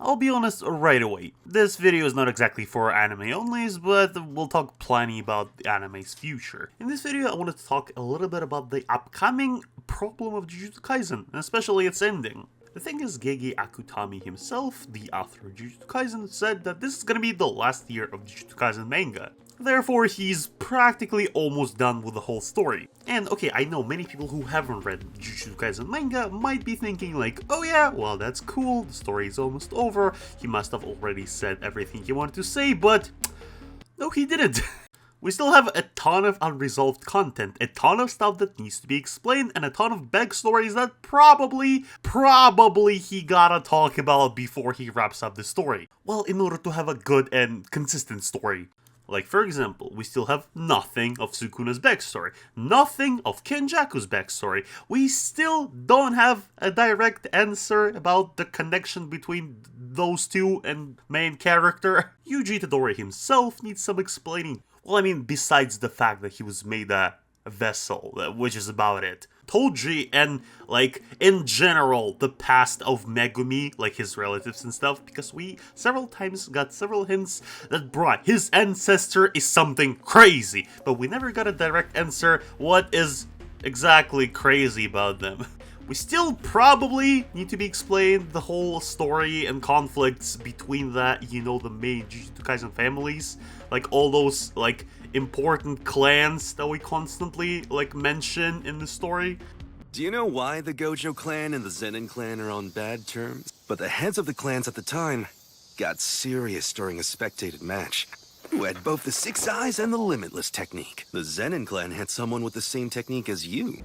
I'll be honest right away, this video is not exactly for anime onlys, but we'll talk plenty about the anime's future. In this video I wanted to talk a little bit about the upcoming problem of Jujutsu Kaisen, and especially its ending. The thing is, Gege Akutami himself, the author of Jujutsu Kaisen, said that this is gonna be the last year of Jujutsu Kaisen manga. Therefore, he's practically almost done with the whole story. And okay, I know many people who haven't read Jujutsu Kaisen manga might be thinking like, oh yeah, well that's cool, the story is almost over, he must have already said everything he wanted to say, but no, he didn't. We still have a ton of unresolved content, a ton of stuff that needs to be explained, and a ton of backstories that probably he gotta talk about before he wraps up the story. Well, in order to have a good and consistent story. Like, for example, we still have nothing of Sukuna's backstory, nothing of Kenjaku's backstory. We still don't have a direct answer about the connection between those two and main character. Yuji Itadori himself needs some explaining. Well, I mean, besides the fact that he was made a vessel, which is about it. Toji and, like, in general, the past of Megumi, like his relatives and stuff, because we several times got several hints that brought his ancestor is something crazy, but we never got a direct answer what is exactly crazy about them. We still probably need to be explained the whole story and conflicts between the main Jujutsu Kaisen families, like all those, like, important clans that we constantly, like, mention in the story. Do you know why the Gojo clan and the Zenin clan are on bad terms? But the heads of the clans at the time got serious during a spectated match, who had both the Six Eyes and the Limitless technique. The Zenin clan had someone with the same technique as you.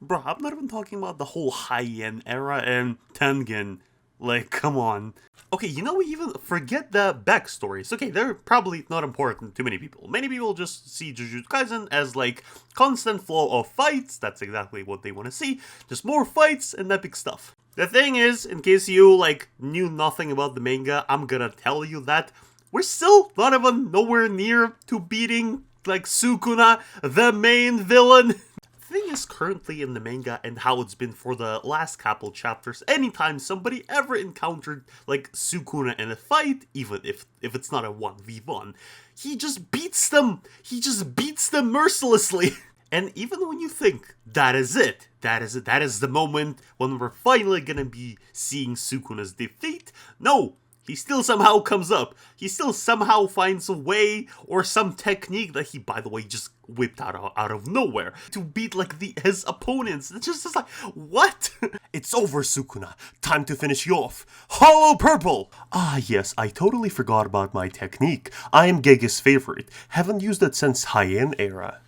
Bro, I'm not even talking about the whole Heian era and Tengen. Like, come on. Okay, we even forget the backstories. Okay, they're probably not important to many people. Many people just see Jujutsu Kaisen as, like, constant flow of fights. That's exactly what they want to see. Just more fights and epic stuff. The thing is, in case you, like, knew nothing about the manga, I'm gonna tell you that we're still not even nowhere near to beating, like, Sukuna, the main villain. Thing is, currently in the manga and how it's been for the last couple chapters, anytime somebody ever encountered, like, Sukuna in a fight, even if it's not a 1v1, he just beats them mercilessly. And even when you think that is the moment when we're finally gonna be seeing Sukuna's defeat, no, he still somehow comes up. He still somehow finds a way or some technique that he, by the way, just whipped out of nowhere to beat, like, his opponents. It's just like, what? It's over, Sukuna. Time to finish you off. Hollow Purple! Ah, yes, I totally forgot about my technique. I am Gege's favorite. Haven't used it since Heian era.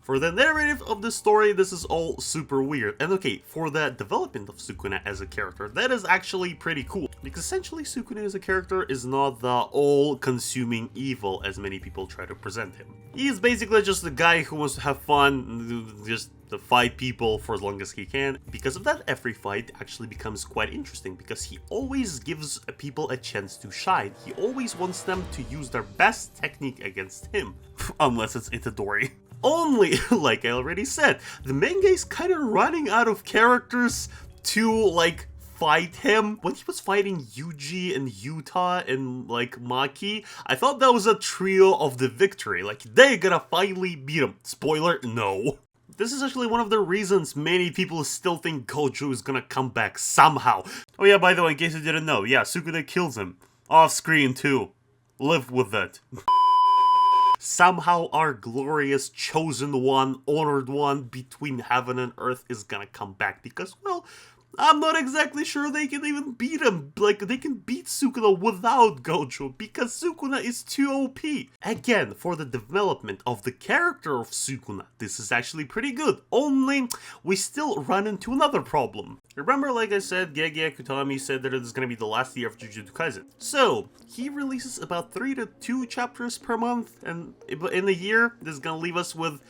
For the narrative of the story, this is all super weird. And okay, for the development of Sukuna as a character, that is actually pretty cool. Because essentially Sukuna as a character is not the all-consuming evil as many people try to present him. He is basically just a guy who wants to have fun, just to fight people for as long as he can. Because of that, every fight actually becomes quite interesting because he always gives people a chance to shine. He always wants them to use their best technique against him. Unless it's Itadori. Only, like I already said, the manga is kind of running out of characters to, like, fight him. When he was fighting Yuji and Yuta and, like, Maki, I thought that was a trio of the victory. Like, they're gonna finally beat him. Spoiler, no. This is actually one of the reasons many people still think Gojo is gonna come back somehow. Oh yeah, by the way, in case you didn't know, yeah, Sukuna kills him. Off screen too. Live with it. Somehow our glorious chosen one, honored one between heaven and earth is gonna come back because, well, I'm not exactly sure they can even beat him. Like, they can beat Sukuna without Gojo because Sukuna is too OP. Again, for the development of the character of Sukuna, this is actually pretty good. Only, we still run into another problem. Remember, like I said, Gege Akutami said that it is going to be the last year of Jujutsu Kaisen. So, he releases about 3 to 2 chapters per month, and in a year, this is going to leave us with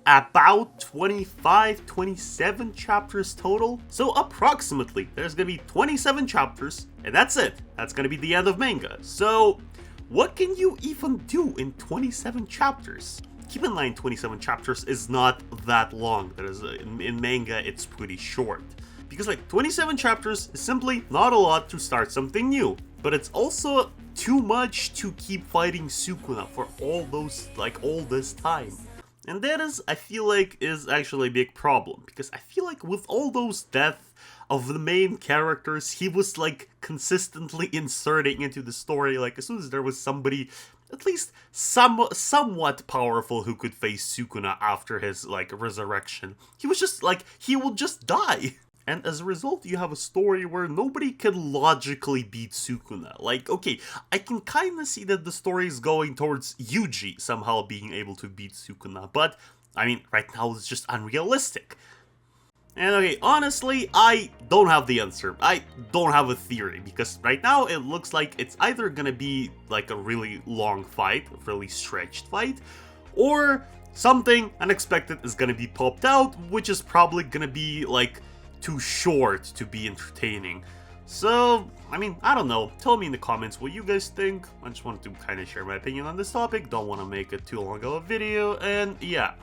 about 27 chapters total. So approximately, there's gonna be 27 chapters, and that's it. That's gonna be the end of manga. So what can you even do in 27 chapters? Keep in mind, 27 chapters is not that long. That is, in manga, it's pretty short. Because like 27 chapters is simply not a lot to start something new, but it's also too much to keep fighting Sukuna for all this time. And that is, I feel like, is actually a big problem, because I feel like with all those deaths of the main characters, he was like consistently inserting into the story, like as soon as there was somebody at least somewhat powerful who could face Sukuna after his like resurrection, he was just like, he will just die. And as a result, you have a story where nobody can logically beat Sukuna. Like, okay, I can kind of see that the story is going towards Yuji somehow being able to beat Sukuna, but, I mean, right now it's just unrealistic. And okay, honestly, I don't have the answer. I don't have a theory, because right now it looks like it's either gonna be like a really long fight, a really stretched fight, or something unexpected is gonna be popped out, which is probably gonna be like too short to be entertaining. So, I mean, I don't know. Tell me in the comments what you guys think. I just wanted to kind of share my opinion on this topic. Don't want to make it too long of a video, and yeah.